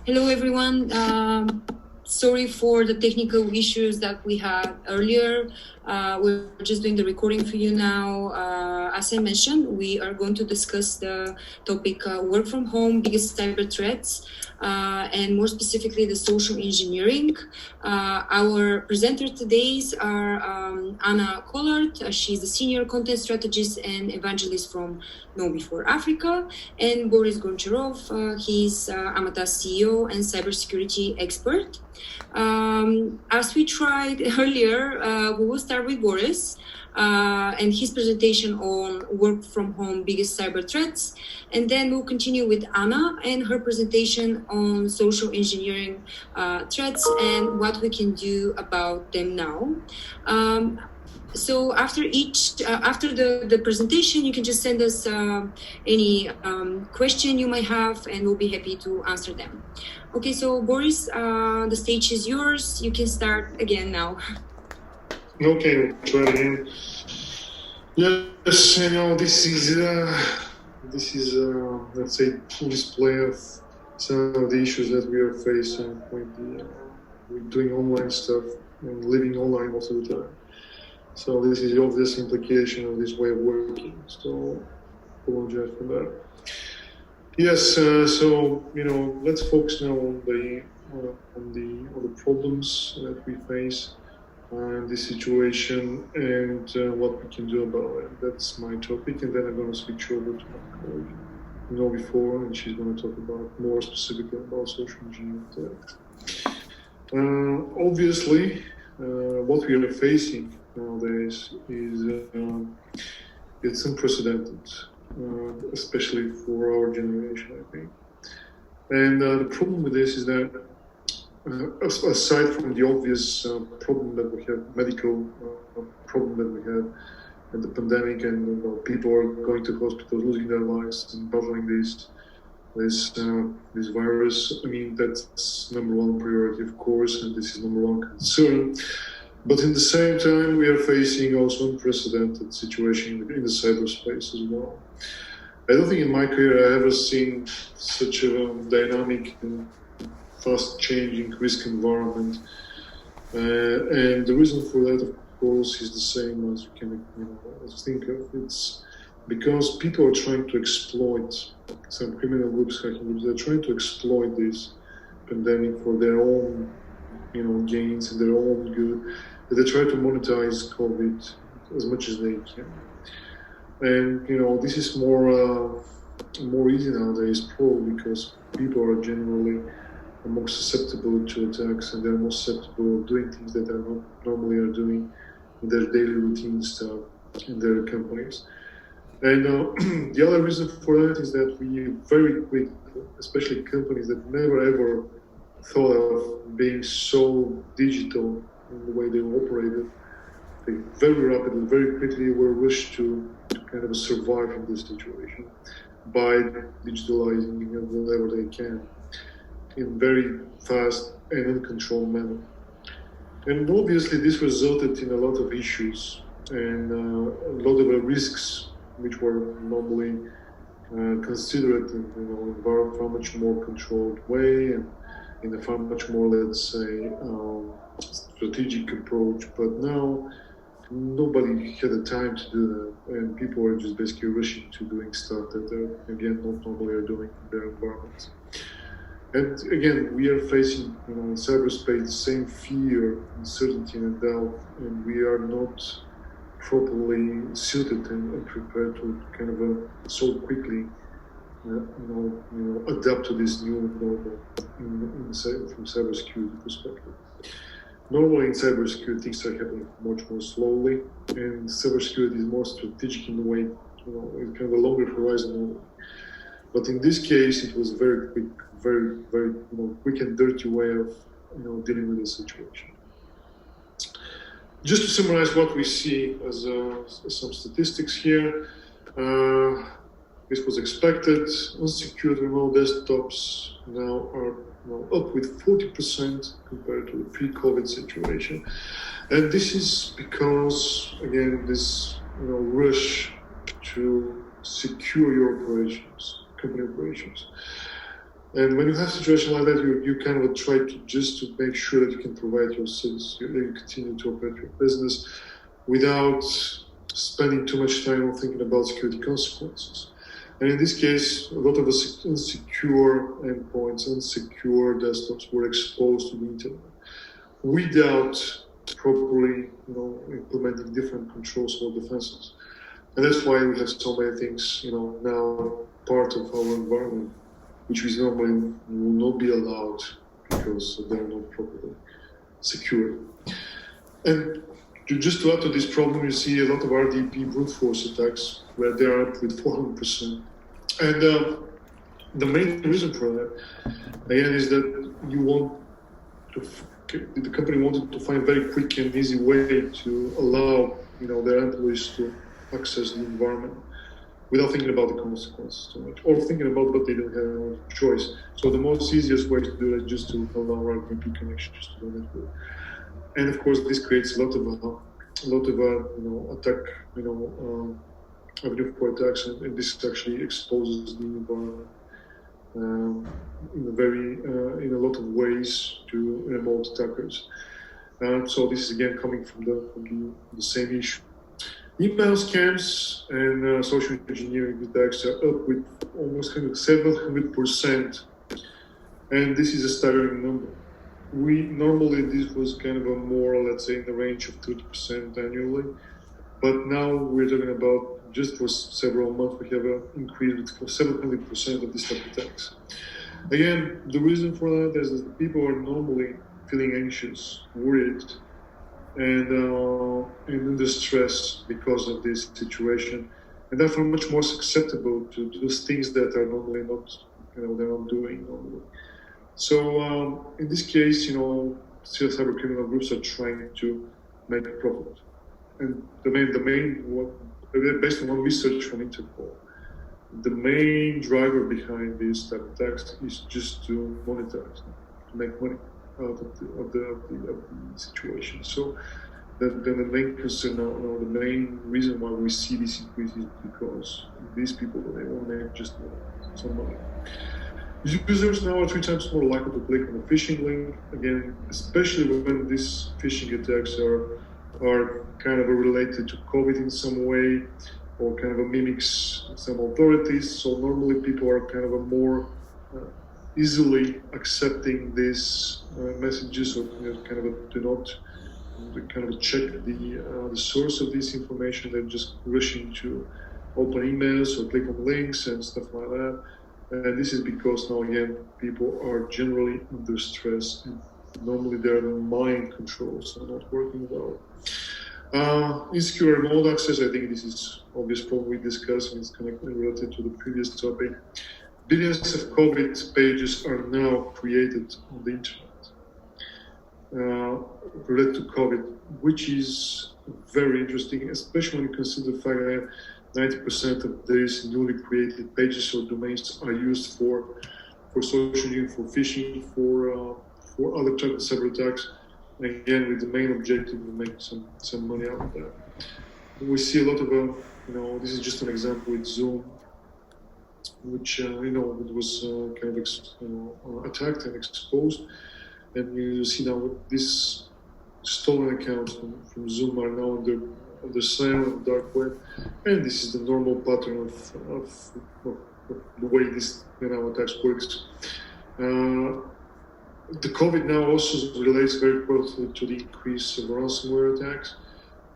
Hello, everyone. Sorry for the technical issues that we had earlier. We're just doing the recording for you now. As I mentioned, we are going to discuss the topic work from home, biggest cyber threats, and more specifically the social engineering. Our presenters today are Anna Collard. She's the senior content strategist and evangelist from KnowBe4 Africa, and Boris Goncharov. He's Amatas CEO and cybersecurity expert. As we tried earlier, we will start with Boris and his presentation on work from home biggest cyber threats, and then we'll continue with Anna and her presentation on social engineering threats and what we can do about them now. So after the presentation, you can just send us any question you might have, and we'll be happy to answer them. Okay, so Boris, the stage is yours. You can start again now. Okay, we'll try again. Yes, this is let's say full display of some of the issues that we are facing with doing online stuff and living online most of the time. So this is the obvious implication of this way of working. So apologize for that. Yes. So let's focus now on the problems that we face and the situation and what we can do about it. That's my topic, and then I'm going to switch over to my colleague KnowBe4, and she's going to talk about more specifically about social engineering. Obviously, what we are facing nowadays is it's unprecedented, especially for our generation, I think. And the problem with this is that aside from the obvious problem that we have, medical problem that we had in the pandemic, and people are going to hospitals, losing their lives and battling this virus, I mean, that's number one priority, of course, and this is number one concern. But in the same time, we are facing also unprecedented situation in the cyberspace as well. I don't think in my career I ever seen such a dynamic and fast-changing risk environment, and the reason for that, of course, is the same as you can think of. It's because people are trying to exploit, some criminal groups, hacking groups, they're trying to exploit this pandemic for their own, gains and their own good. They try to monetize COVID as much as they can, and this is more easy nowadays, probably because people are generally more susceptible to attacks, and they're more susceptible of doing things that they not normally are doing in their daily routine stuff in their companies. And the other reason for that is that we very quick, especially companies that never ever thought of being so digital in the way they operated, they very rapidly, very quickly were wished to kind of survive in this situation by digitalizing whatever they can in very fast and uncontrolled manner. And obviously this resulted in a lot of issues and a lot of risks which were normally considered in a far much more controlled way and in a far much more, let's say, strategic approach. But now nobody had the time to do that, and people are just basically rushing to doing stuff that they, again, not normally are doing in their environments. And again, we are facing, in cyberspace, the same fear, uncertainty, and doubt, and we are not properly suited and prepared to kind of so quickly, adapt to this new normal from cybersecurity perspective. Normally in cybersecurity, things are happening much more slowly, and cybersecurity is more strategic in a way, in kind of a longer horizon. But in this case, it was very quick, very, very quick and dirty way of dealing with the situation. Just to summarize what we see as some statistics here, this was expected. Unsecured remote desktops now are up with 40% compared to the pre-COVID situation, and this is because, again, this rush to secure your operations, company operations. And when you have a situation like that, you kind of try to make sure that you can provide your service, you continue to operate your business without spending too much time on thinking about security consequences. And in this case, a lot of insecure endpoints, insecure desktops were exposed to the internet without properly, implementing different controls or defenses. And that's why we have so many things, now part of our environment, which we normally will not be allowed because they're not properly secured. And just to add to this problem, you see a lot of RDP brute force attacks where they are up with 400%. And the main reason for that, again, is that the company wanted to find very quick and easy way to allow, their employees to access the environment without thinking about the consequences too much, or thinking about what they don't have a choice. So the most easiest way to do it is just to allow RDP connections to the network. And of course, this creates a lot of attack, avenue for attacks, and this actually exposes the environment in a lot of ways to remote attackers. So this is again coming from the same issue. Email scams and social engineering attacks are up with almost 700%, and this is a staggering number. Normally this was kind of a more, let's say, in the range of 30% annually, but now we're talking about just for several months we have an increase for 700% of these type of attacks. Again, the reason for that is that people are normally feeling anxious, worried, and under stress because of this situation, and therefore much more susceptible to those things that are normally not, they're not doing normally. So in this case, cyber criminal groups are trying to make a profit, and the main based on one research from Interpol, the main driver behind these type of attacks is just to monetize, to make money out of the situation. So then the main concern now, the main reason why we see this increase is because these people, they want to make just some money. Users now are 3 times more likely to click on a phishing link, again, especially when these phishing attacks are kind of related to COVID in some way, or kind of mimics some authorities. So normally people are kind of more easily accepting these messages, or kind of do not kind of check the source of this information. They're just rushing to open emails or click on links and stuff like that. And this is because now again people are generally under stress, and normally their mind controls are not working well. Insecure remote access, I think this is obvious problem we discussed, and it's connected related to the previous topic. Billions of COVID pages are now created on the internet related to COVID, which is very interesting, especially when you consider the fact that 90% of these newly created pages or domains are used for social engineering, for phishing, for other types of cyber attacks. Again, with the main objective to make some money out of that. We see a lot of, this is just an example with Zoom, which, it was kind of, attacked and exposed. And you see now this stolen accounts from Zoom are now on the silent dark web. And this is the normal pattern of the way this attacks works. The COVID now also relates very closely to the increase of ransomware attacks.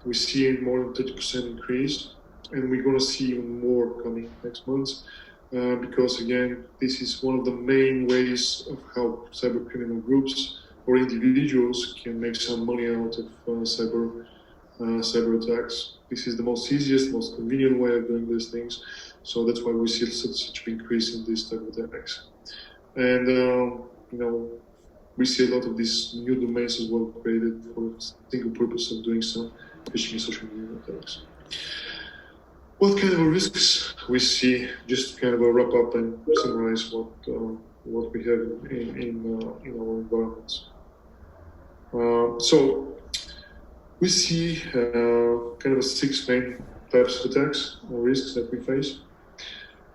We see more than 30% increase, and we're going to see even more coming next month, because again, this is one of the main ways of how cyber criminal groups or individuals can make some money out of cyber attacks. This is the most easiest, most convenient way of doing these things. So that's why we see such an increase in these type of attacks. And, we see a lot of these new domains as well created for the single purpose of doing some phishing and social media attacks. What kind of risks we see? Just kind of a wrap up and summarize what we have in our environments. So we see kind of 6 main types of attacks or risks that we face.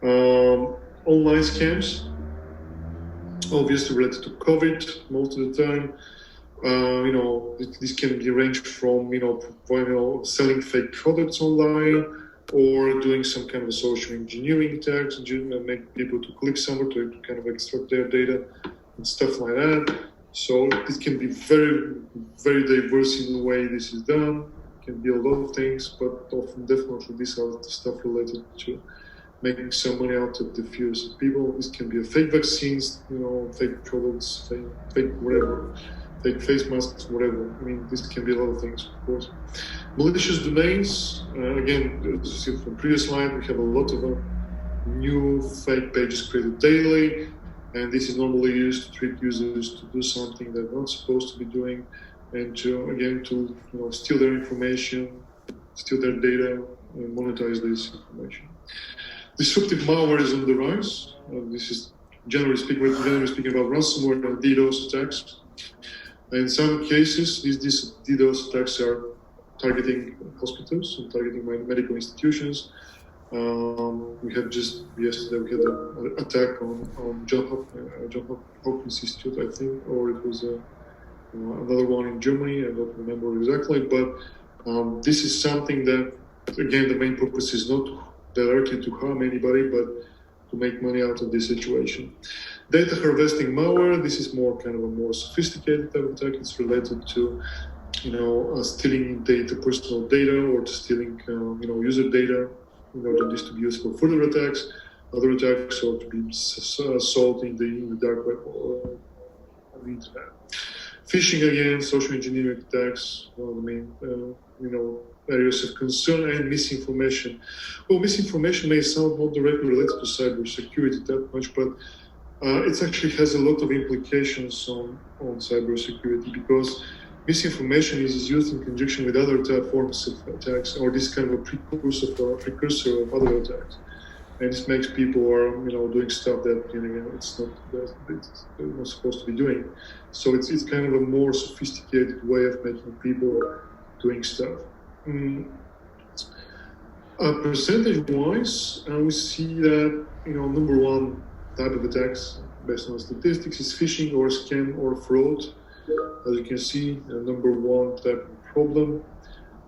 Online scams. obviously related to COVID most of the time. This can be ranged from selling fake products online, or doing some kind of social engineering attacks and make people to click somewhere to kind of extract their data and stuff like that. So this can be very, very diverse in the way this is done. It can be a lot of things, but often definitely these are the stuff related to making some money out of the fears of people. This can be a fake vaccines, fake products, fake whatever, fake face masks, whatever. I mean, this can be a lot of things, of course. Malicious domains, again, as you see from previous slide, we have a lot of new fake pages created daily, and this is normally used to trick users to do something they're not supposed to be doing, and to steal their information, steal their data, and monetize this information. Disruptive malware is on the rise. This is generally speaking about ransomware and DDoS attacks. In some cases, these DDoS attacks are targeting hospitals and targeting medical institutions. We had just yesterday we had an attack on John Hopkins Institute, I think, or it was another one in Germany. I don't remember exactly, but this is something that, again, the main purpose is not directly to harm anybody, but to make money out of this situation. Data harvesting malware, this is more kind of a more sophisticated type of attack. It's related to, stealing data, personal data, or to stealing, user data, in order this to be used for further attacks, other attacks, or to be sold in the dark web or on the internet. Phishing, again, social engineering attacks, one of the main, areas of concern, and misinformation. Well, misinformation may sound not directly related to cybersecurity that much, but it actually has a lot of implications on cybersecurity, because misinformation is used in conjunction with other forms of attacks, or this kind of a precursor of other attacks, and this makes people doing stuff that they're not supposed to be doing. So it's kind of a more sophisticated way of making people doing stuff. Percentage-wise, we see that number one type of attacks based on statistics is phishing or scam or fraud. As you can see, number one type of problem.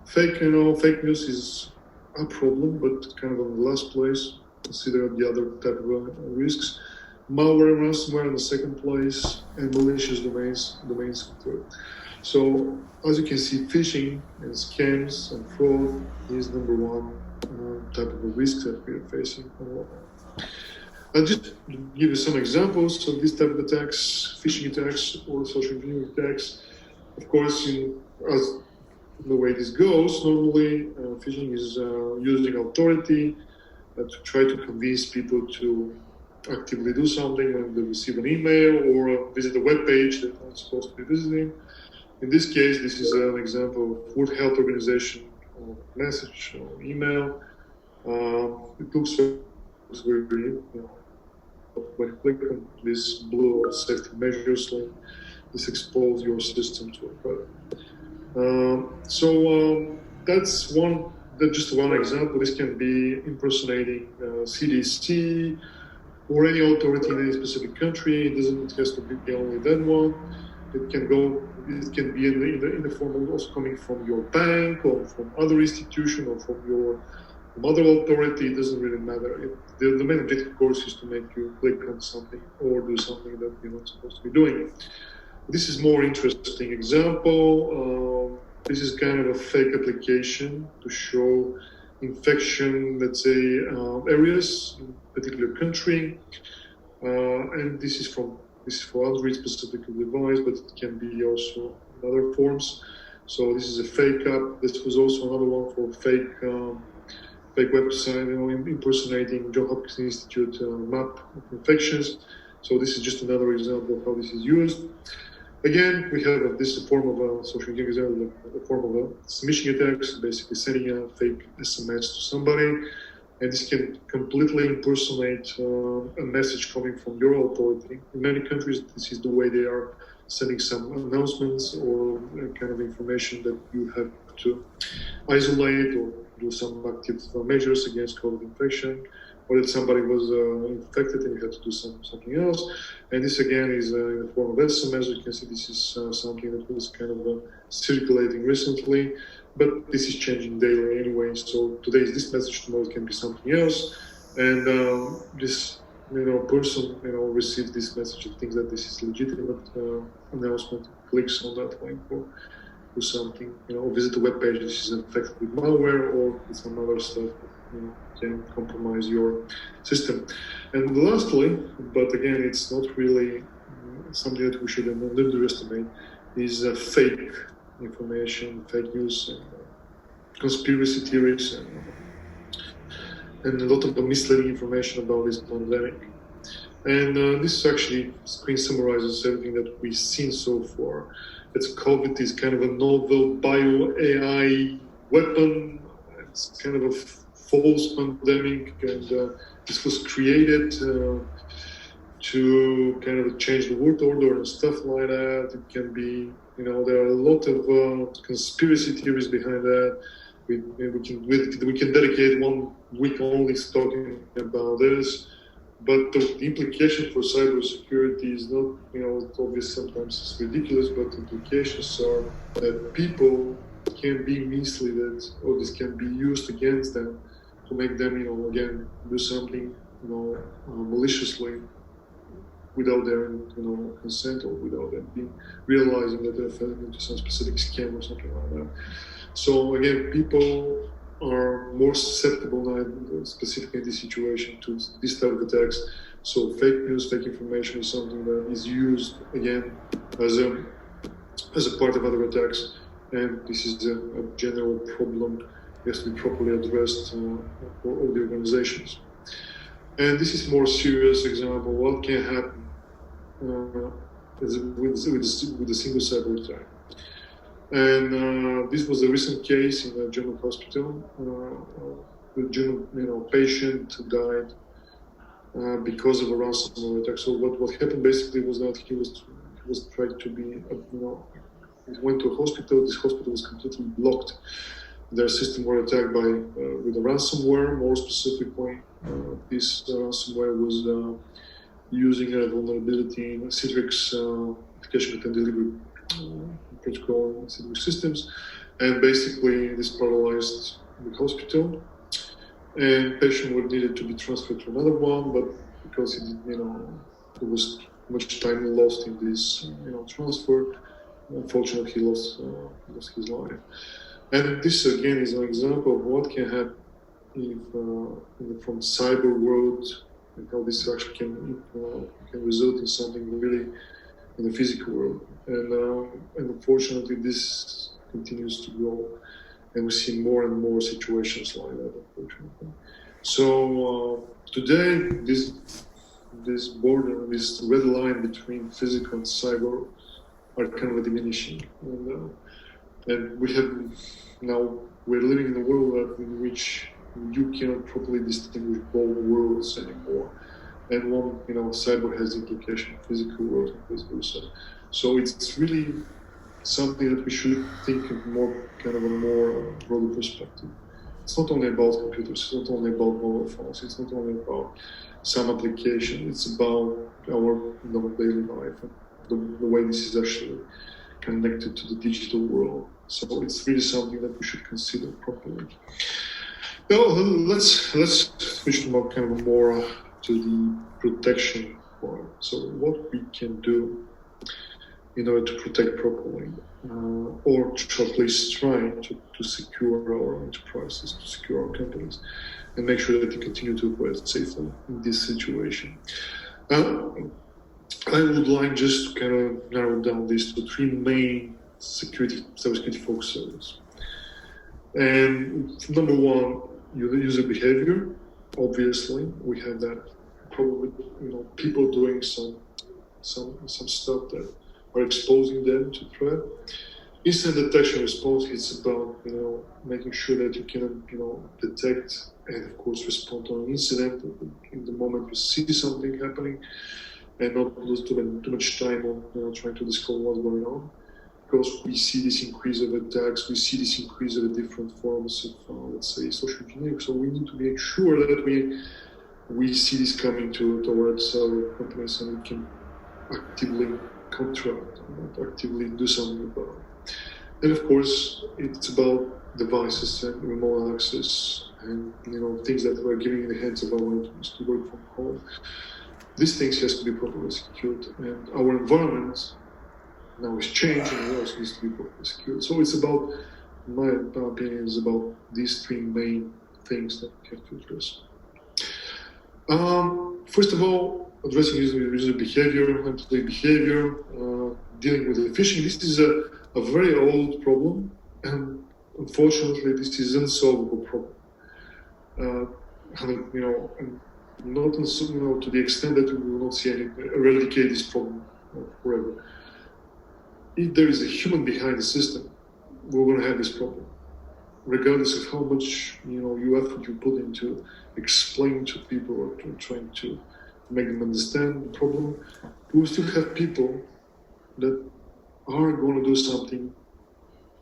Fake news is a problem, but kind of on the last place. Consider the other type of risks. Malware and ransomware in the second place, and malicious domains third. So as you can see, phishing and scams and fraud is number one type of a risk that we are facing. I'll just give you some examples of this type of attacks, phishing attacks or social engineering attacks. Of course, as the way this goes, normally phishing is using authority to try to convince people to actively do something when they receive an email or visit a web page that they're not supposed to be visiting. In this case, this is an example of World Health Organization message or email. It looks very green. When you click on this blue safety measures link, this exposes your system to a threat. That's just one example. This can be impersonating CDC or any authority in any specific country. It has to be only that one. It can be in the form of also coming from your bank or from other institution or from other authority. It doesn't really matter. The main objective, of course, is to make you click on something or do something that you're not supposed to be doing. This is more interesting example. This is kind of a fake application to show infection, let's say, areas in a particular country, and this is for Android specifically device, but it can be also in other forms. So this is a fake app. This was also another one for fake website, impersonating Johns Hopkins Institute map of infections. So this is just another example of how this is used. Again, we have this form of a social engineering, a form of a smishing attacks, basically sending a fake SMS to somebody, and this can completely impersonate a message coming from your authority. In many countries, this is the way they are sending some announcements or kind of information that you have to isolate or do some active measures against COVID infection. or that somebody was infected and you had to do something else. And this again is in the form of SMS. You can see this is something that was kind of circulating recently, but this is changing daily anyway. So today is this message, tomorrow it can be something else. And this person receives this message and thinks that this is legitimate announcement, clicks on that link or do something, visit the web page. This is infected with malware or with some other stuff. Can compromise your system. And lastly, but again, it's not really something that we should underestimate, is fake information, fake news, and conspiracy theories, and a lot of misleading information about this pandemic. And this actually screen summarizes everything that we've seen so far. That COVID is kind of a novel bio-AI weapon. It's kind of a false pandemic, and this was created to kind of change the world order and stuff like that. It can be, there are a lot of conspiracy theories behind that. We can dedicate 1 week only talking about this, but the implication for cybersecurity is not, it's obvious, sometimes it's ridiculous, but the implications are that people can be misled, or this can be used against them to make them, again, do something, maliciously without their, consent, or without them realizing that they're falling into some specific scam or something like that. So again, people are more susceptible now, specifically in this situation, to this type of attacks. So fake news, fake information is something that is used again as a part of other attacks, and this is a general problem. Has to be properly addressed for all the organizations. And this is more serious example. What can happen with a single cyber attack? And this was a recent case in a German hospital. The German patient died because of a ransomware attack. So what happened basically was that he was trying to be, he went to a hospital. This hospital was completely blocked. Their system were attacked with a ransomware. More specifically, this ransomware was using a vulnerability in Citrix application content delivery protocol in Citrix systems, and basically this paralyzed the hospital. And patient needed to be transferred to another one, but because there was much time lost in this transfer, unfortunately he lost his life. And this again is an example of what can happen if, from cyber world, and how this actually can result in something really in the physical world. And unfortunately, this continues to grow, and we see more and more situations like that, unfortunately. So today, this border, this red line between physical and cyber are kind of diminishing. And we're living in a world in which you cannot properly distinguish both worlds anymore. And one, cyber has implication of physical world and vice versa. So it's really something that we should think of more, kind of a more broader perspective. It's not only about computers, it's not only about mobile phones, it's not only about some application, it's about our daily life and the way this is actually connected to the digital world. So it's really something that we should consider properly. Now let's switch to more to the protection part. So what we can do in order to protect properly, or to at least try to secure our enterprises, to secure our companies, and make sure that they continue to operate safely in this situation. I would like just to kind of narrow down this to 3 main cybersecurity focus areas. And number 1, user behavior. Obviously, we have that. Probably, people doing some stuff that are exposing them to threat. Instant detection response is about, making sure that you can, detect and of course respond to an incident in the moment you see something happening, and not lose too much time on trying to discover what's going on. Because we see this increase of attacks, we see this increase of the different forms of, let's say, social engineering. So we need to make sure that we we see this coming towards our companies, and we can actively counteract, actively do something about it. And of course, it's about devices and remote access and things that we're giving in the hands of our employees to work from home. These things has to be properly secured, and our environment now is changing, and it also needs to be properly secured. So it's about, in my opinion, is about these three main things that we have to address. First of all, addressing user behavior, employee behavior, dealing with the phishing. This is a very old problem, and unfortunately, this is an unsolvable problem. And not to the extent that we will not see eradicate this problem forever. If there is a human behind the system, we're going to have this problem, regardless of how much effort you put into explaining to people or trying to make them understand the problem. We will still have people that are going to do something,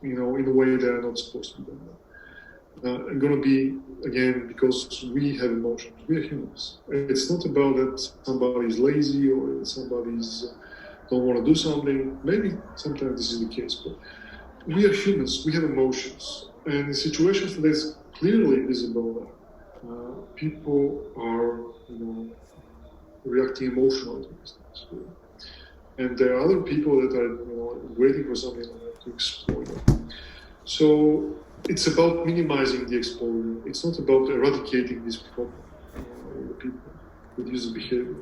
in a way they are not supposed to do. It's going to be, again, because we have emotions. We are humans. It's not about that somebody is lazy or that somebody don't want to do something. Maybe sometimes this is the case, but we are humans. We have emotions, and in situations that is clearly visible that people are, reacting emotionally to these things. And there are other people that are, waiting for something like that to exploit it. So it's about minimizing the exposure. It's not about eradicating this problem with the people with user behavior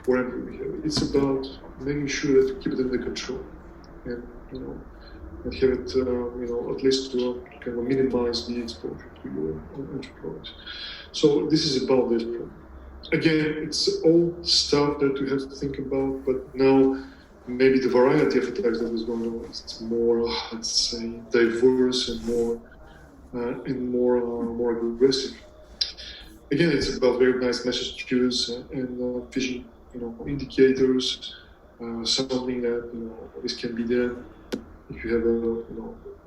or employee behavior. It's about making sure that you keep it under control and have it, at least to kind of minimize the exposure to your enterprise. So this is about this problem. Again, it's all stuff that we have to think about, but now maybe the variety of attacks that is going on is more, let's say, diverse and more aggressive. Again, it's about very nice message queues and phishing, indicators, something that this can be done if you have a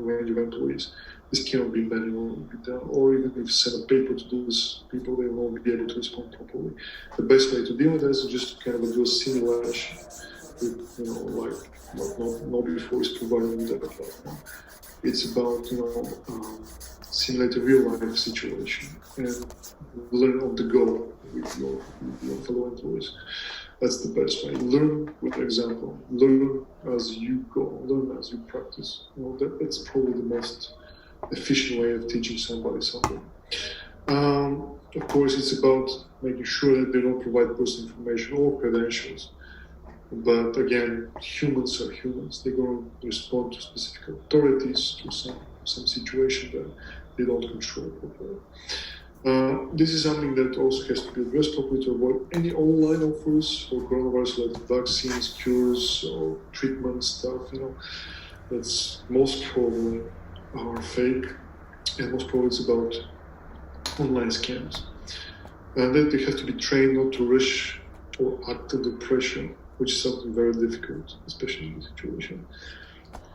range of employees. This cannot be manually done, or even if you send a paper to do this, people they won't be able to respond properly. The best way to deal with this is just kind of do a simulation with, like what KnowBe4 is providing with that platform. It's about simulate a real life situation and learn on the go with your fellow employees. That's the best way. Learn with example. Learn as you go. Learn as you practice. That's probably the most efficient way of teaching somebody something. Of course, it's about making sure that they don't provide personal information or credentials. But again, humans are humans. They're going to respond to specific authorities to some situation that they don't control properly. This is something that also has to be addressed properly to avoid any online offers for coronavirus-related vaccines, cures, or treatment stuff. That's most probably are fake, and most probably it's about online scams. And then they have to be trained not to rush or act under pressure, which is something very difficult, especially in this situation.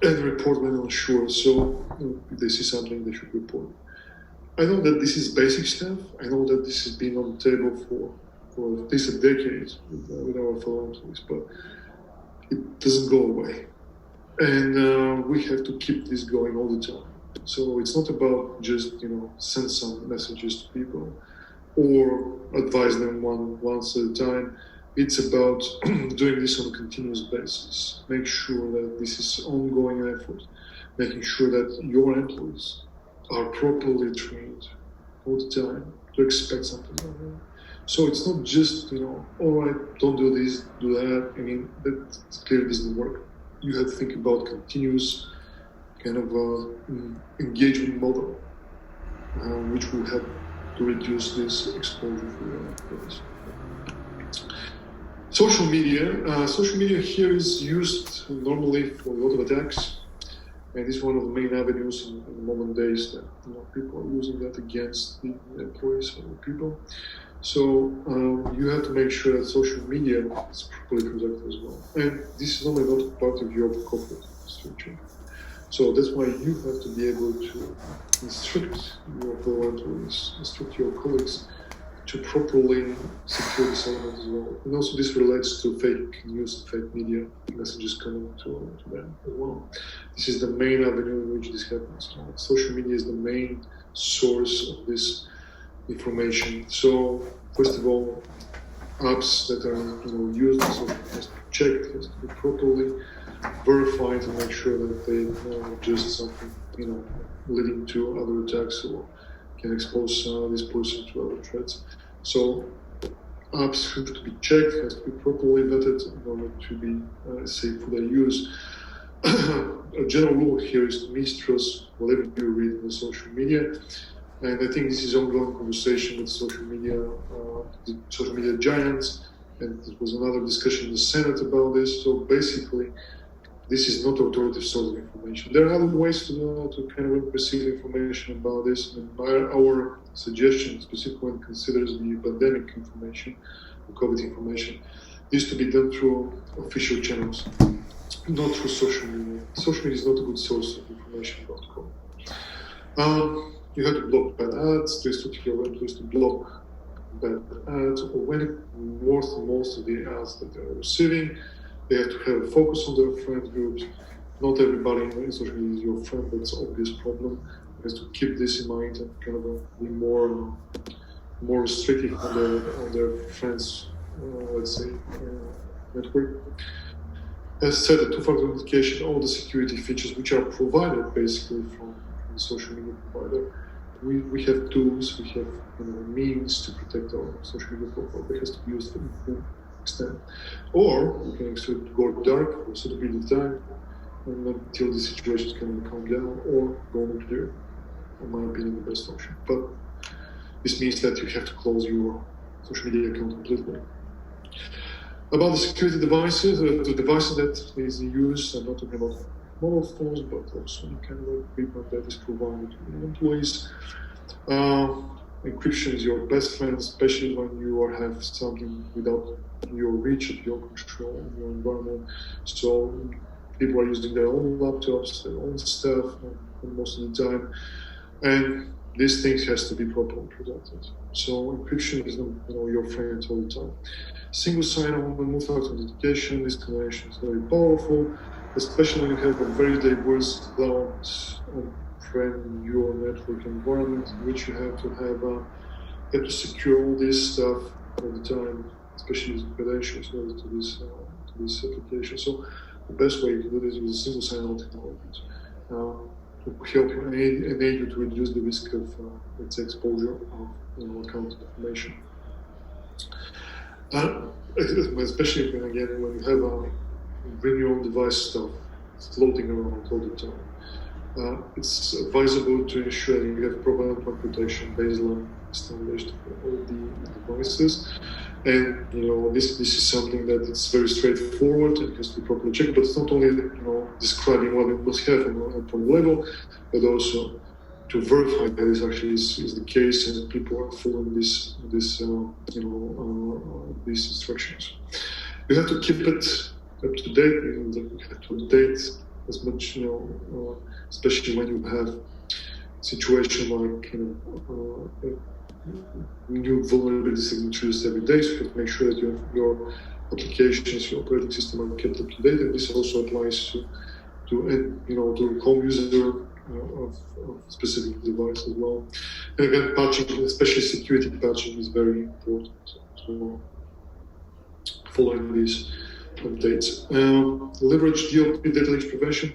And report when unsure. So if they see something, they should report. I know that this is basic stuff. I know that this has been on the table for at least a decade with our fellow employees, but it doesn't go away. And we have to keep this going all the time. So it's not about just, send some messages to people or advise them once at a time. It's about doing this on a continuous basis. Make sure that this is ongoing effort. Making sure that your employees are properly trained all the time to expect something like that. So it's not just, all right, don't do this, do that. I mean, that clearly doesn't work. You have to think about continuous kind of engagement model, which will help to reduce this exposure for your employees. Social media here is used normally for a lot of attacks, and it's one of the main avenues in the modern days that people are using that against the employees or the people. So you have to make sure that social media is properly protected as well. And this is normally not part of your corporate structure. So that's why you have to be able to instruct your fellow employees, instruct your colleagues to properly secure this element as well. And also this relates to fake news and fake media messages coming to them as well. This is the main avenue in which this happens. Social media is the main source of this information. So first of all, apps that are used on social media has to be checked, has to be properly verified to make sure that they are just something leading to other attacks or can expose this person to other threats. So apps have to be checked, has to be properly vetted in order to be safe for their use. A general rule here is to mistrust whatever you read in the social media. And I think this is ongoing conversation with social media, the social media giants, and there was another discussion in the Senate about this. So basically, this is not authoritative source of information. There are other ways to kind of receive information about this. And our suggestion, specifically when it considers the pandemic information, the COVID information, is to be done through official channels, not through social media. Social media is not a good source of information about COVID. You have to block bad ads, to restrict your employees to block bad ads, or when most of the ads that they're receiving, they have to have a focus on their friend groups. Not everybody in social media is your friend, that's an obvious problem. You have to keep this in mind and kind of be more restrictive on their friends, let's say, network. As said, the two-factor authentication, all the security features which are provided basically from the social media provider. We have tools, we have means to protect our social media profile that has to be used to full extent. Or we can actually go dark for a certain period of time until the situation can calm down, or go nuclear, in my opinion, the best option. But this means that you have to close your social media account completely. About the security devices, the devices that is used, I'm not talking about mobile phones, but also any kind of equipment that is provided to the employees. Encryption is your best friend, especially when you have something without your reach of your control in your environment. So people are using their own laptops, their own stuff, most of the time, and these things has to be properly protected. So encryption is your friend all the time. Single sign-on and multi-factor authentication, this combination is very powerful, especially when you have a very diverse cloud on-prem your network environment, in which you have to secure all this stuff all the time, especially using credentials related to this application. So the best way to do this is a single sign-on technology to help you and aid you to reduce the risk of exposure of account information. Especially when you have bring your own device stuff floating around all the time. It's advisable to ensure that you have proper endpoint protection baseline established for all the devices. And this is something that it's very straightforward and has to be properly checked. But it's not only describing what it must have on endpoint level, but also to verify that this actually is the case and people are following these instructions. You have to keep it up to date. You have to update as much, especially when you have situation like new vulnerabilities introduced every day. So you have to make sure that your applications, your operating system are kept up to date. And this also applies to home user of specific device as well. And again, patching, especially security patching, is very important. So following these updates. Leverage DLP, data leak prevention,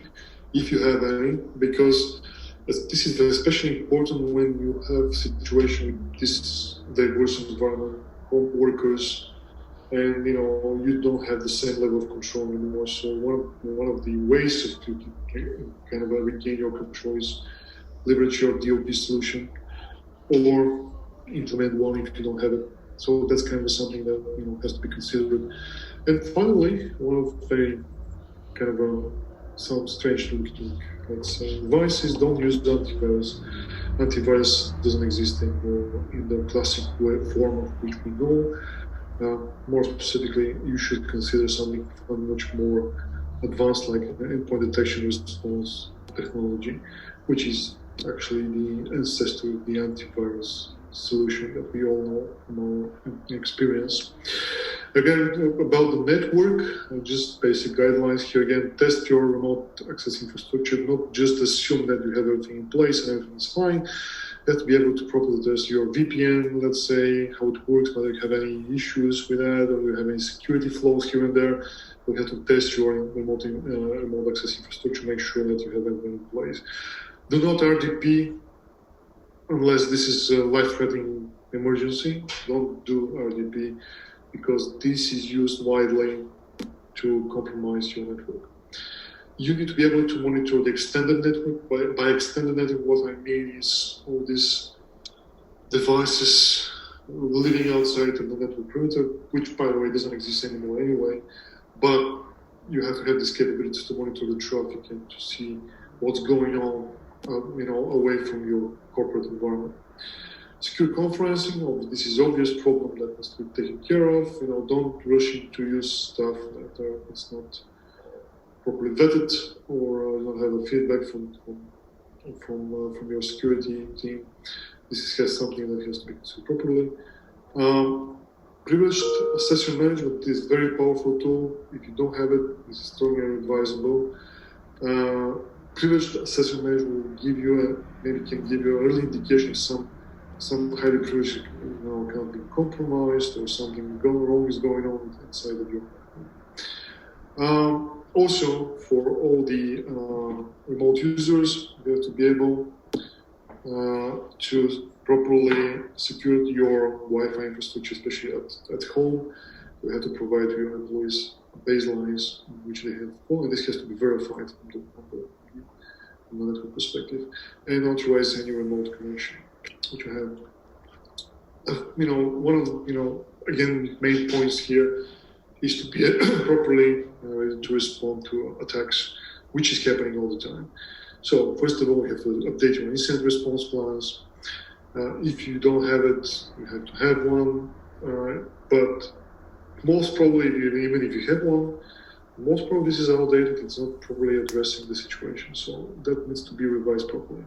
if you have any, because this is especially important when you have a situation with this diverse environment, home workers, and you don't have the same level of control anymore. So one of the ways to kind of regain your control is leverage your DLP solution, or implement one if you don't have it. So that's kind of something that has to be considered. And finally, one of very kind of sounds strange looking, let's say, devices don't use the antivirus. Antivirus doesn't exist anymore in the classic form of which we know. More specifically, you should consider something much more advanced, like endpoint detection response technology, which is actually the ancestor of the antivirus solution that we all know from our experience. Again, about the network, just basic guidelines here. Again, test your remote access infrastructure. Not just assume that you have everything in place and everything is fine. You have to be able to properly test your VPN, let's say, how it works, whether you have any issues with that, or you have any security flaws here and there. You have to test your remote access infrastructure, make sure that you have everything in place. Do not RDP unless this is a life-threatening emergency. Don't do RDP because this is used widely to compromise your network. You need to be able to monitor the extended network. By extended network, what I mean is all these devices living outside of the network perimeter, which, by the way, doesn't exist anymore anyway. But you have to have this capability to monitor the traffic and to see what's going on, away from your corporate environment. Secure conferencing, this is obvious problem that has to be taken care of. Don't rush into use stuff that is not properly vetted or don't have a feedback from your security team. This is something that has to be considered properly. Privileged session management is a very powerful tool. If you don't have it, this is strongly advisable. Privileged session management will give you maybe can give you an early indication of some highly privileged can be compromised or something wrong is going on inside of your company. Also, for all the remote users, you have to be able to properly secure your Wi-Fi infrastructure, especially at home. You have to provide to your employees baselines which they have, and this has to be verified from the network perspective, and authorize any remote connection which you have. One of the again main points here is to be properly ready to respond to attacks, which is happening all the time. So first of all, you have to update your incident response plans. If you don't have it, you have to have one. But most probably, even if you have one, most probably this is outdated. It's not properly addressing the situation. So that needs to be revised properly.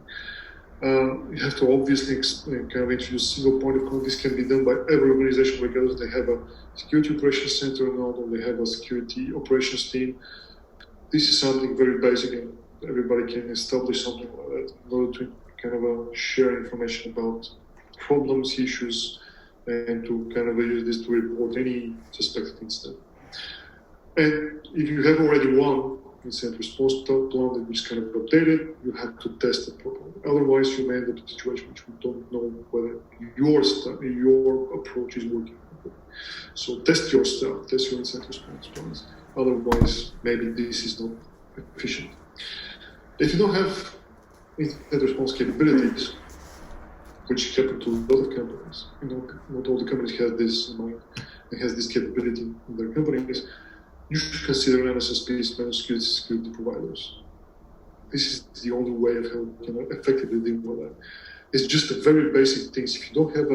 You have to obviously kind of introduce single point of contact. This can be done by every organization, regardless they have a security operations center or not, or they have a security operations team. This is something very basic, and everybody can establish something like that in order to kind of share information about problems, issues, and to kind of use this to report any suspected incident. And if you have already one incident response plan which is kind of updated, you have to test it properly. Otherwise, you may end up in a situation which we don't know whether your approach is working properly. So test your stuff, test your incident response plans. Otherwise, maybe this is not efficient. If you don't have incident response capabilities, which happen to a lot of companies, not all the companies have this in mind and has this capability in their companies, you should consider MSSPs, managed security providers. This is the only way of how you can effectively deal with that. It's just a very basic things. If you don't have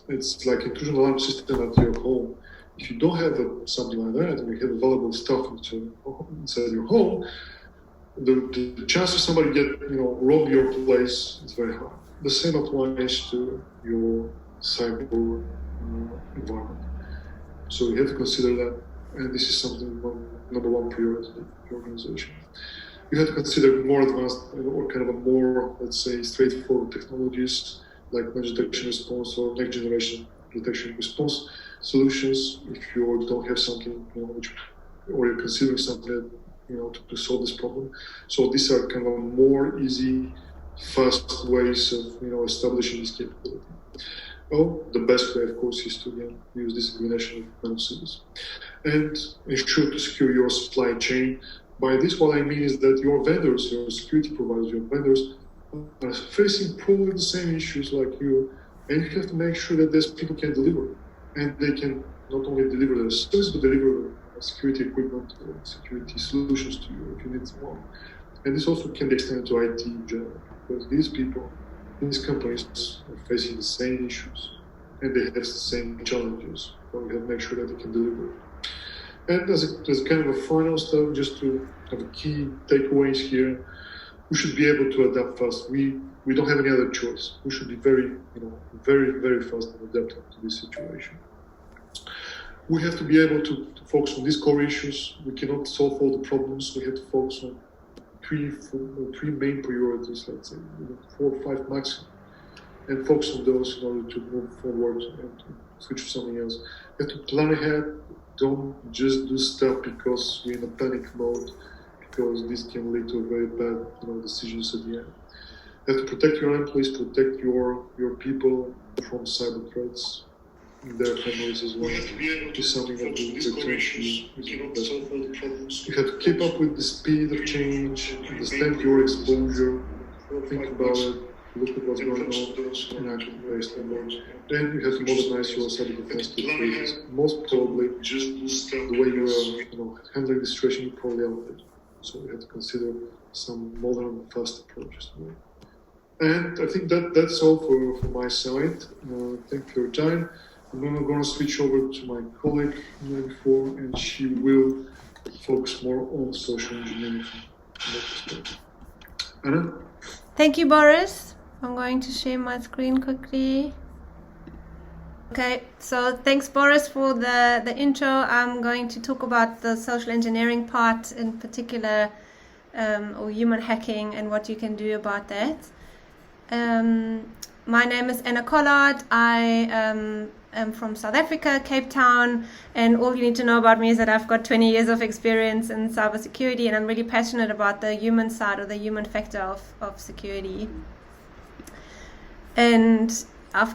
it's like intrusion alarm system at your home. If you don't have something like that, and you have available stuff inside your home, the chance of somebody rob your place is very high. The same applies to your cyber environment. So you have to consider that. And this is something number one priority for your organization. You have to consider more advanced or kind of a more, let's say, straightforward technologies like managed detection response or next generation detection response solutions. If you don't have something, or you're considering something, to solve this problem. So these are kind of more easy, fast ways of, establishing this capability. Well, the best way, of course, is to use this combination of managed service and ensure to secure your supply chain. By this, what I mean is that your vendors, your security providers, your vendors are facing probably the same issues like you, and you have to make sure that these people can deliver, and they can not only deliver their service, but deliver security equipment or security solutions to you if you need one. And this also can be extended to IT in general, because these people, these companies are facing the same issues and they have the same challenges. So we have to make sure that they can deliver. And as kind of a final step, just to have key takeaways here, we should be able to adapt fast. We we don't have any other choice. We should be very, very fast and adaptable to this situation. We have to be able to focus on these core issues. We cannot solve all the problems. We have to focus on three main priorities, let's say, 4 or 5 maximum, and focus on those in order to move forward and switch to something else. You have to plan ahead. Don't just do stuff because we're in a panic mode, because this can lead to very bad decisions at the end. You have to protect your employees, protect your people from cyber threats, their families as well. It's something that you have to keep up with the speed of change, understand your exposure, think about it, look at what's going on, and act based on that. Then you have to modernize your cyber defense capabilities. Most probably, the way you're handling the situation, you probably outdated. So you have to consider some modern, fast approaches to it. And I think that's all for my side. Thank you for your time. I'm going to switch over to my colleague KnowBe4, and she will focus more on social engineering. Anna? Thank you, Boris. I'm going to share my screen quickly. Okay, so thanks, Boris, for the intro. I'm going to talk about the social engineering part in particular, or human hacking, and what you can do about that. My name is Anna Collard. I am from South Africa, Cape Town, and all you need to know about me is that I've got 20 years of experience in cybersecurity, and I'm really passionate about the human side, or the human factor of security. And I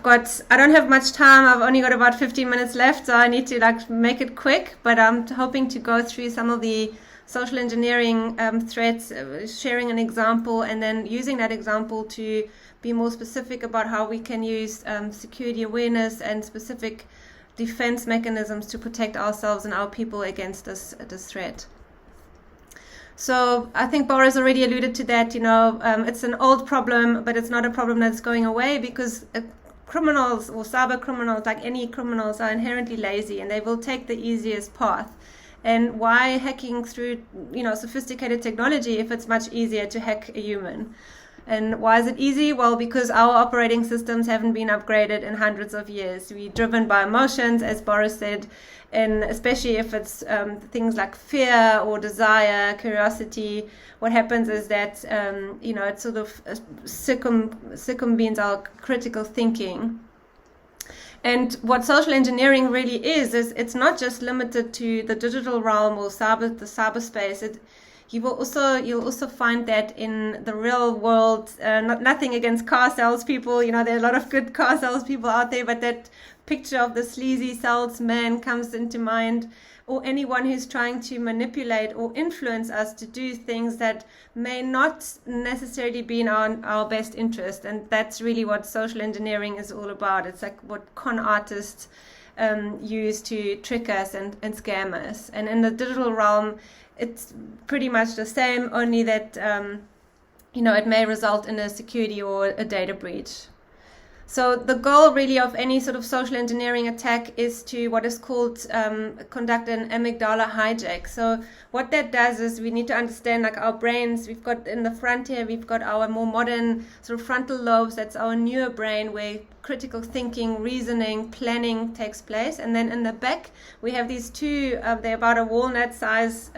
don't have much time. I've only got about 15 minutes left, so I need to make it quick, but I'm hoping to go through some of the social engineering threats, sharing an example, and then using that example to be more specific about how we can use security awareness and specific defense mechanisms to protect ourselves and our people against this threat. So I think Boris already alluded to that. It's an old problem, but it's not a problem that's going away, because criminals or cyber criminals, like any criminals, are inherently lazy, and they will take the easiest path. And why hacking through sophisticated technology if it's much easier to hack a human? And why is it easy? Well, because our operating systems haven't been upgraded in hundreds of years. We're driven by emotions, as Boris said, and especially if it's things like fear or desire, curiosity. What happens is that it sort of circumvents our critical thinking. And what social engineering really is it's not just limited to the digital realm or the cyberspace. You'll also find that in the real world. Nothing against car salespeople. There are a lot of good car salespeople out there, but that picture of the sleazy salesman comes into mind, or anyone who's trying to manipulate or influence us to do things that may not necessarily be in our best interest. And that's really what social engineering is all about. It's like what con artists use to trick us and scam us. And in the digital realm, it's pretty much the same, only that it may result in a security or a data breach. So the goal really of any sort of social engineering attack is to what is called conduct an amygdala hijack. So what that does is we need to understand, like our brains, we've got in the front here, we've got our more modern sort of frontal lobes. That's our newer brain where critical thinking, reasoning, planning takes place. And then in the back, we have these two, they're about a walnut size,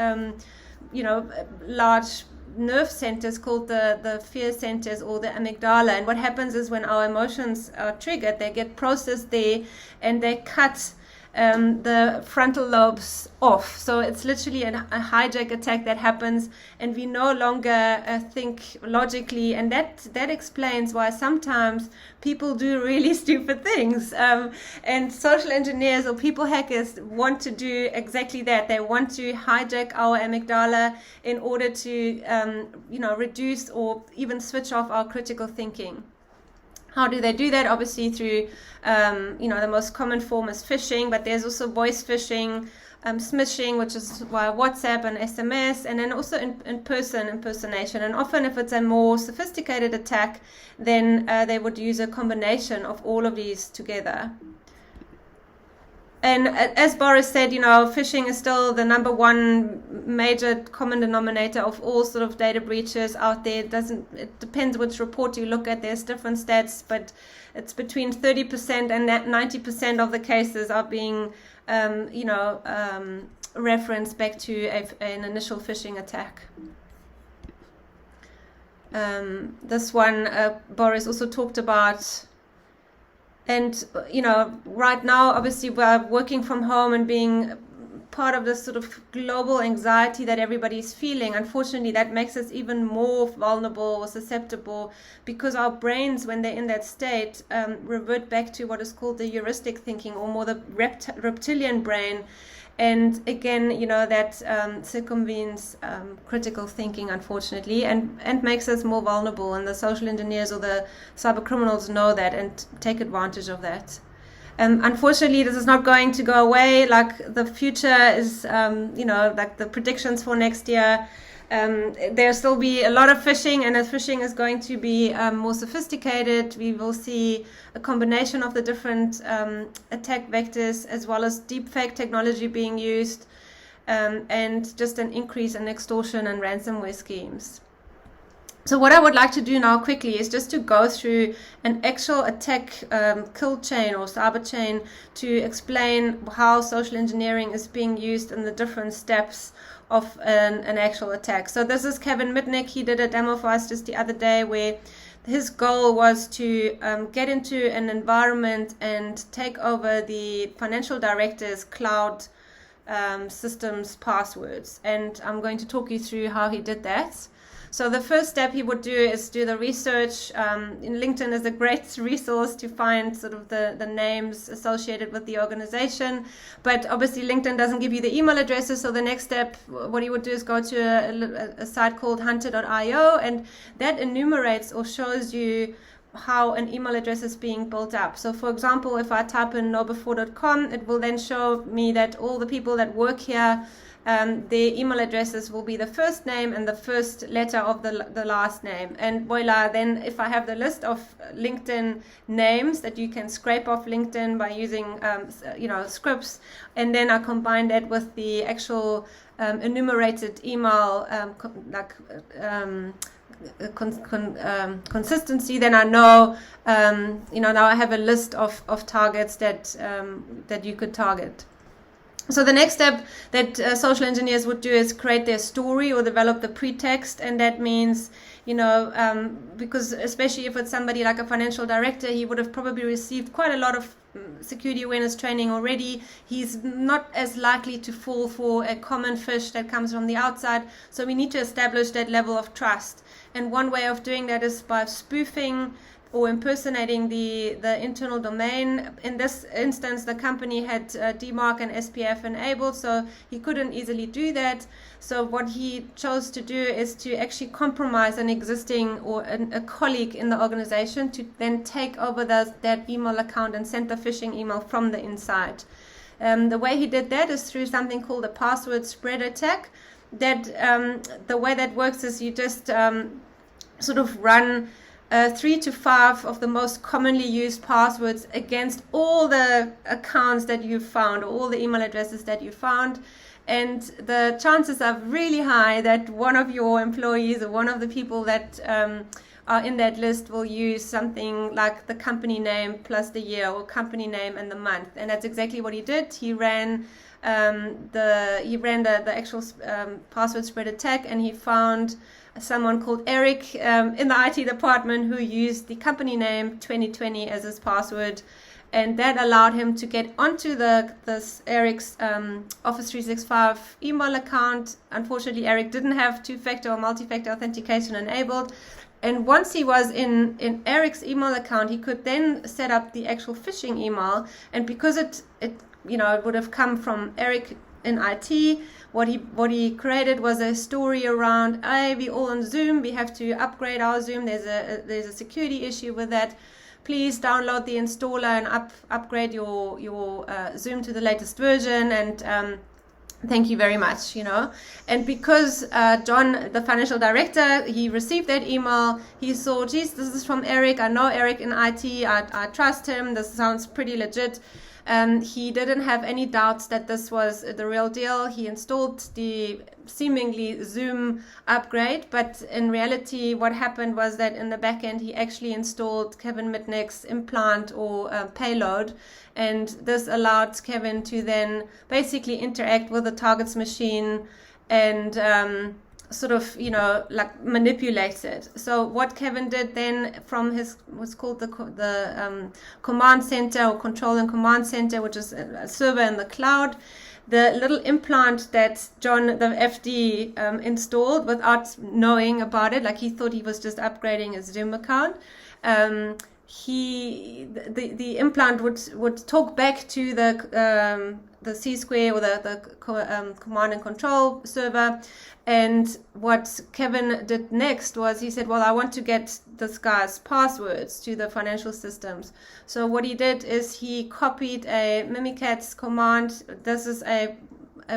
large nerve centers called the fear centers, or the amygdala. And what happens is when our emotions are triggered, they get processed there, and they cut the frontal lobes off. So it's literally a hijack attack that happens, and we no longer think logically, and that explains why sometimes people do really stupid things. And social engineers or people hackers want to do exactly that. They want to hijack our amygdala in order to reduce or even switch off our critical thinking. How do they do that? Obviously through, the most common form is phishing, but there's also voice phishing, smishing, which is via WhatsApp and SMS, and then also in-person impersonation. And often if it's a more sophisticated attack, then they would use a combination of all of these together. And as Boris said, phishing is still the number one major common denominator of all sort of data breaches out there. It depends which report you look at. There's different stats, but it's between 30% and 90% of the cases are being, referenced back to an initial phishing attack. This one Boris also talked about. And, right now, obviously, we're working from home and being part of this sort of global anxiety that everybody's feeling. Unfortunately, that makes us even more vulnerable or susceptible, because our brains, when they're in that state, revert back to what is called the heuristic thinking, or more the reptilian brain. And again, that circumvenes critical thinking, unfortunately, and makes us more vulnerable. And the social engineers or the cyber criminals know that and take advantage of that. Unfortunately, this is not going to go away. Like, the future is, like the predictions for next year. There'll still be a lot of phishing, and as phishing is going to be more sophisticated, we will see a combination of the different attack vectors, as well as deepfake technology being used, and just an increase in extortion and ransomware schemes. So what I would like to do now quickly is just to go through an actual attack kill chain or cyber chain to explain how social engineering is being used in the different steps of an actual attack. So this is Kevin Mitnick. He did a demo for us just the other day where his goal was to get into an environment and take over the financial director's cloud systems passwords. And I'm going to talk you through how he did that. So the first step he would do is do the research. LinkedIn is a great resource to find sort of the names associated with the organization. But obviously LinkedIn doesn't give you the email addresses. So the next step, what he would do is go to a site called hunter.io, and that enumerates or shows you how an email address is being built up. So for example, if I type in KnowBe4.com, it will then show me that all the people that work here, their email addresses will be the first name and the first letter of the last name. And voila, then if I have the list of LinkedIn names that you can scrape off LinkedIn by using scripts, and then I combine that with the actual enumerated email consistency, then I know now I have a list of targets that you could target. So the next step that social engineers would do is create their story or develop the pretext, and that means, because especially if it's somebody like a financial director, he would have probably received quite a lot of security awareness training already. He's not as likely to fall for a common fish that comes from the outside. So we need to establish that level of trust. And one way of doing that is by spoofing or impersonating the internal domain. In this instance, the company had DMARC and SPF enabled, so he couldn't easily do that. So what he chose to do is to actually compromise an existing or a colleague in the organization to then take over that email account and send the phishing email from the inside. The way he did that is through something called a password spread attack. That the way that works is you just sort of run 3 to 5 of the most commonly used passwords against all the accounts that you found, or all the email addresses that you found. And the chances are really high that one of your employees or one of the people that are in that list will use something like the company name plus the year, or company name and the month. And that's exactly what he did. He ran the actual password spread attack, and he found someone called Eric in the IT department who used the company name 2020 as his password, and that allowed him to get onto this Eric's Office 365 email account. Unfortunately, Eric didn't have two-factor or multi-factor authentication enabled, and once he was in Eric's email account, he could then set up the actual phishing email. And because it would have come from Eric in IT, what he created was a story around, we all on Zoom, we have to upgrade our Zoom, there's a security issue with that, please download the installer and upgrade your Zoom to the latest version, and thank you very much, And because John, the financial director, he received that email, he saw, geez, this is from Eric, I know Eric in IT, I trust him, this sounds pretty legit. He didn't have any doubts that this was the real deal. He installed the seemingly Zoom upgrade, but in reality what happened was that in the back end he actually installed Kevin Mitnick's implant or payload, and this allowed Kevin to then basically interact with the target's machine and sort of, you know, like manipulate it. So what Kevin did then from his what's called the command center or control and command center, which is a server in the cloud, the little implant that John, the FD, installed without knowing about it, like he thought he was just upgrading his Zoom account. The implant would talk back to the C-square or the command and control server. And what Kevin did next was he said, well, I want to get this guy's passwords to the financial systems. So what he did is he copied a Mimikatz command. This is a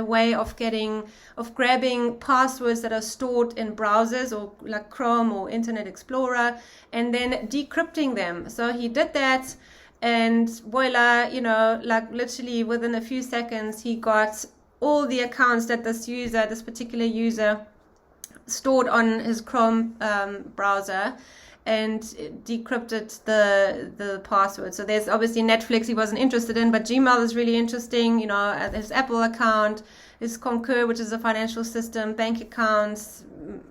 way of grabbing passwords that are stored in browsers or like Chrome or Internet Explorer and then decrypting them. So he did that, and voila, you know, like literally within a few seconds he got all the accounts that this particular user stored on his Chrome browser and decrypted the password. So there's obviously Netflix he wasn't interested in, but Gmail is really interesting, you know, his Apple account, his Concur, which is a financial system, bank accounts,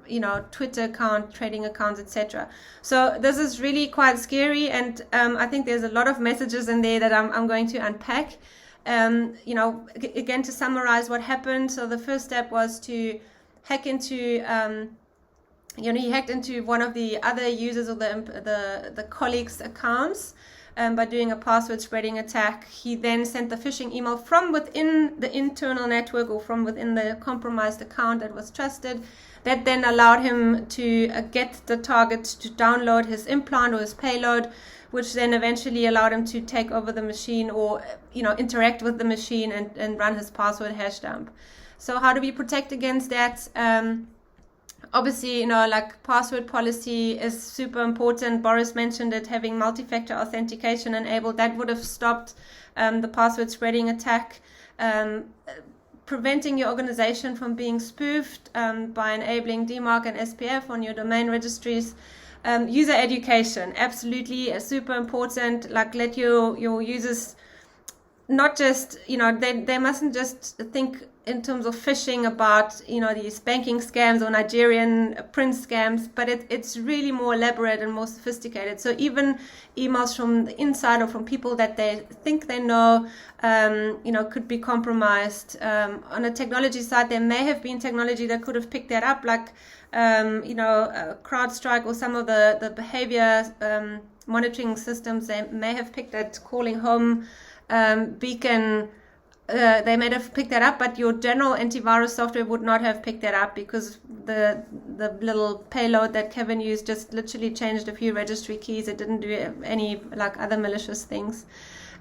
you know, Twitter account, trading accounts, etc. So this is really quite scary, and I think there's a lot of messages in there that I'm going to unpack. You know, again, to summarize what happened. So the first step was to hack into he hacked into one of the other users or the colleagues' accounts by doing a password spreading attack. He then sent the phishing email from within the internal network or from within the compromised account that was trusted. That then allowed him to get the target to download his implant or his payload, which then eventually allowed him to take over the machine or, you know, interact with the machine and run his password hash dump. So how do we protect against that? Obviously, you know, like password policy is super important. Boris mentioned it, having multi-factor authentication enabled. That would have stopped the password spreading attack. Preventing your organization from being spoofed by enabling DMARC and SPF on your domain registries. User education, absolutely super important. Like, let your users not just, you know, they mustn't just think in terms of phishing about, you know, these banking scams or Nigerian print scams, but it's really more elaborate and more sophisticated. So even emails from the inside or from people that they think they know, you know, could be compromised. On a technology side, there may have been technology that could have picked that up, like, you know, CrowdStrike or some of the behavior monitoring systems. They may have picked that calling home beacon. They may have picked that up, but your general antivirus software would not have picked that up, because the little payload that Kevin used just literally changed a few registry keys. It didn't do any like other malicious things.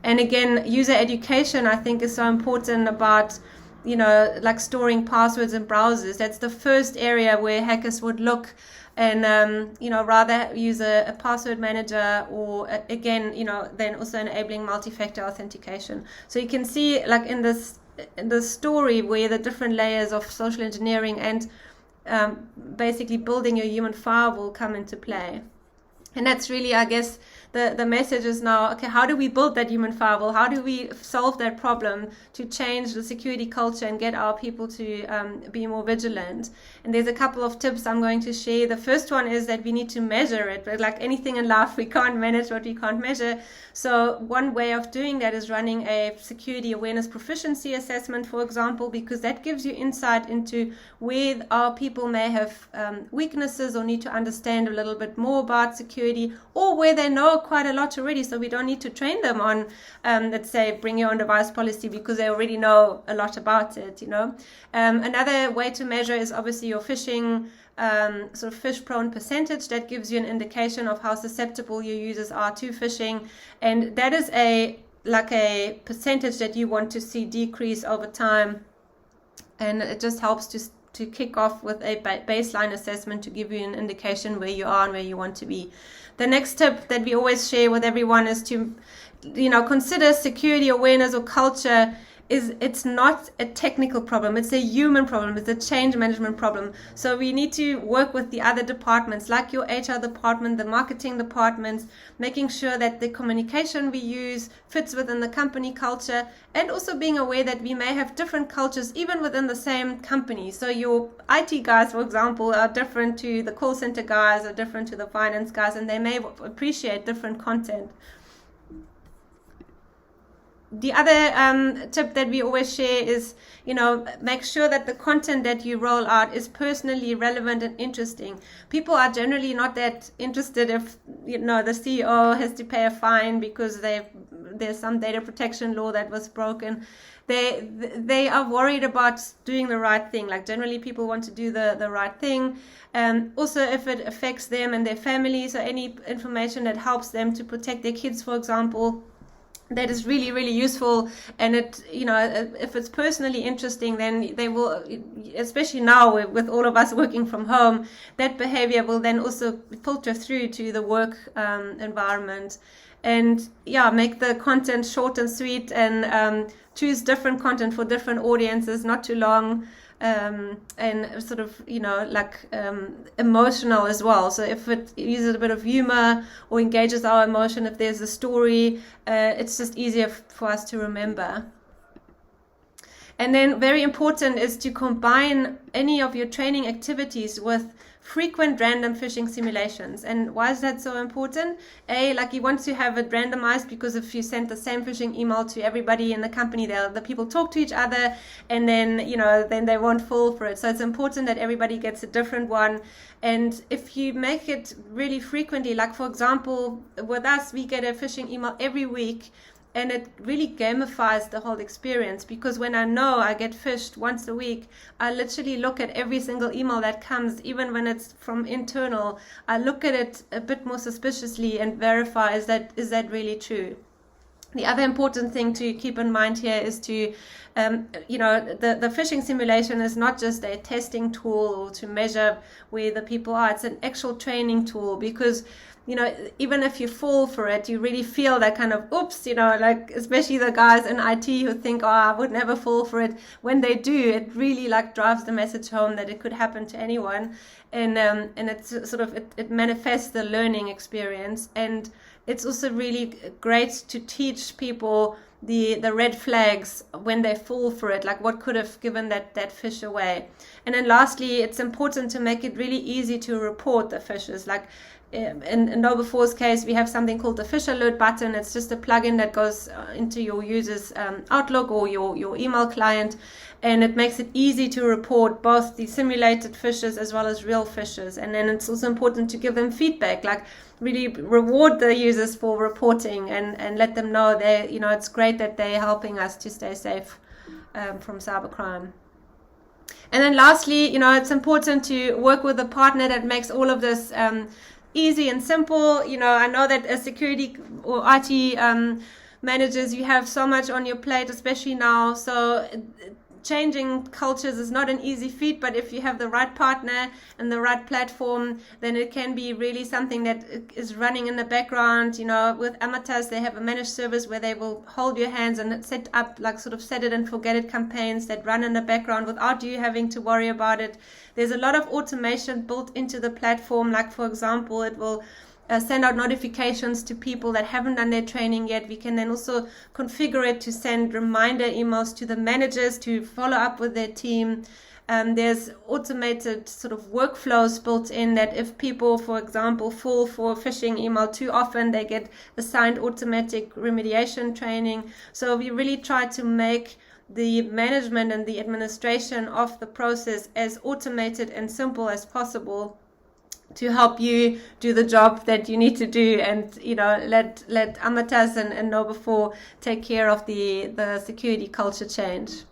And again, user education, I think, is so important about, you know, like storing passwords in browsers. That's the first area where hackers would look and, you know, rather use a password manager or, again, you know, then also enabling multi-factor authentication. So you can see, like, in the story where the different layers of social engineering and basically building your human firewall come into play. And that's really, I guess, the message is now, okay, how do we build that human firewall? How do we solve that problem to change the security culture and get our people to be more vigilant? And there's a couple of tips I'm going to share. The first one is that we need to measure it. But like anything in life, we can't manage what we can't measure. So one way of doing that is running a security awareness proficiency assessment, for example, because that gives you insight into where our people may have weaknesses or need to understand a little bit more about security, or where they know quite a lot already, so we don't need to train them on, let's say, bring your own device policy, because they already know a lot about it, you know. Another way to measure is obviously your phishing, sort of phish prone percentage. That gives you an indication of how susceptible your users are to phishing, and that is a percentage that you want to see decrease over time, and it just helps to to kick off with a baseline assessment to give you an indication where you are and where you want to be. The next tip that we always share with everyone is to, consider security awareness or culture it's not a technical problem, it's a human problem, it's a change management problem. So we need to work with the other departments, like your HR department, the marketing departments, making sure that the communication we use fits within the company culture, and also being aware that we may have different cultures even within the same company. So your IT guys, for example, are different to the call center guys, or different to the finance guys, and they may appreciate different content. The other tip that we always share is, make sure that the content that you roll out is personally relevant and interesting. People are generally not that interested if, the CEO has to pay a fine because there's some data protection law that was broken. They are worried about doing the right thing. Like, generally people want to do the right thing. Also, if it affects them and their families, or any information that helps them to protect their kids, for example, that is really, really useful. And it, if it's personally interesting, then they will, especially now with all of us working from home, that behavior will then also filter through to the work environment. And make the content short and sweet, and choose different content for different audiences, not too long. And sort of, emotional as well. So if it uses a bit of humor or engages our emotion, if there's a story, it's just easier for us to remember. And then very important is to combine any of your training activities with frequent random phishing simulations. And why is that so important? You want to have it randomized, because if you send the same phishing email to everybody in the company, the people talk to each other, and then they won't fall for it. So it's important that everybody gets a different one. And if you make it really frequently, like for example, with us, we get a phishing email every week. And it really gamifies the whole experience, because when I know I get phished once a week, I literally look at every single email that comes, even when it's from internal. I look at it a bit more suspiciously and verify, is that really true? The other important thing to keep in mind here is to, the phishing simulation is not just a testing tool or to measure where the people are. It's an actual training tool, because even if you fall for it, you really feel that kind of, oops, especially the guys in IT who think, I would never fall for it. When they do, it really drives the message home that it could happen to anyone. And it's sort of, it manifests the learning experience. And it's also really great to teach people the red flags when they fall for it, like what could have given that phish away. And then lastly, it's important to make it really easy to report the phishes. Like in KnowBe4's case, we have something called the phish alert button. It's just a plugin that goes into your user's Outlook or your email client, and it makes it easy to report both the simulated phishes as well as real phishes. And then it's also important to give them feedback, like really reward the users for reporting and let them know they, it's great that they're helping us to stay safe from cybercrime. And then lastly, it's important to work with a partner that makes all of this easy and simple. I know that as security or IT managers, you have so much on your plate, especially now. So changing cultures is not an easy feat, but if you have the right partner and the right platform, then it can be really something that is running in the background. With Amatas, they have a managed service where they will hold your hands and set up set it and forget it campaigns that run in the background without you having to worry about it. There's a lot of automation built into the platform. Like, for example, it will send out notifications to people that haven't done their training yet. We can then also configure it to send reminder emails to the managers to follow up with their team. There's automated sort of workflows built in that if people, for example, fall for a phishing email too often, they get assigned automatic remediation training. So we really try to make the management and the administration of the process as automated and simple as possible, to help you do the job that you need to do, and let Amatas and KnowBe4 take care of the security culture change.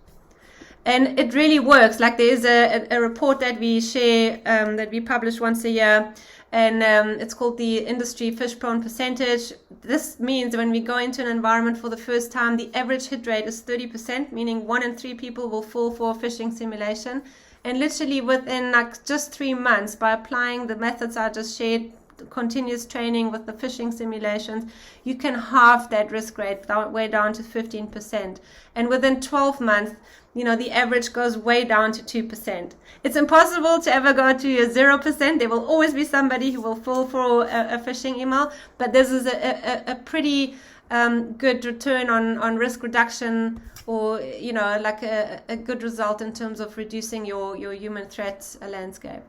And it really works. Like, there is a report that we share, that we publish once a year, and it's called the industry phish prone percentage. This means when we go into an environment for the first time, the average hit rate is 30%, meaning 1 in 3 people will fall for a phishing simulation. And literally within like just 3 months, by applying the methods I just shared, continuous training with the phishing simulations, you can halve that risk rate way down to 15%. And within 12 months, the average goes way down to 2%. It's impossible to ever go to a 0%. There will always be somebody who will fall for a phishing email, but this is a pretty good return on risk reduction, or like a good result in terms of reducing your human threat landscape.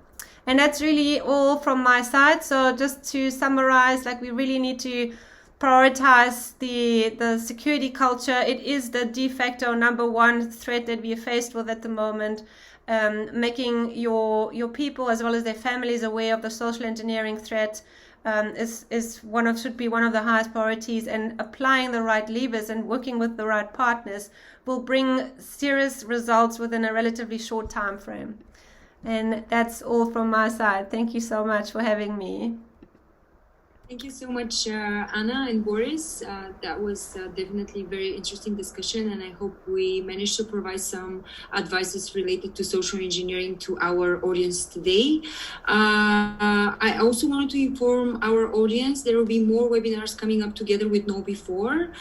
And that's really all from my side. So just to summarize, like, we really need to prioritize the security culture. It is the de facto number one threat that we are faced with at the moment. Making your people as well as their families aware of the social engineering threat should be one of the highest priorities, and applying the right levers and working with the right partners will bring serious results within a relatively short time frame. And that's all from my side. Thank you so much for having me. Thank you so much, Anna and Boris. That was definitely a very interesting discussion, and I hope we managed to provide some advices related to social engineering to our audience today. I also wanted to inform our audience there will be more webinars coming up together with KnowBe4,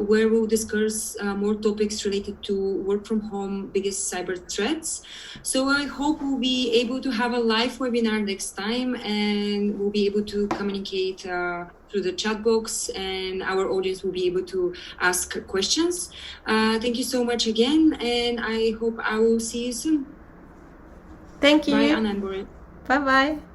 where we'll discuss more topics related to work from home, biggest cyber threats. So I hope we'll be able to have a live webinar next time, and we'll be able to communicate through the chat box, and our audience will be able to ask questions. Thank you so much again, and I hope I will see you soon. Thank you. Bye, Anna and Boris. Bye-bye.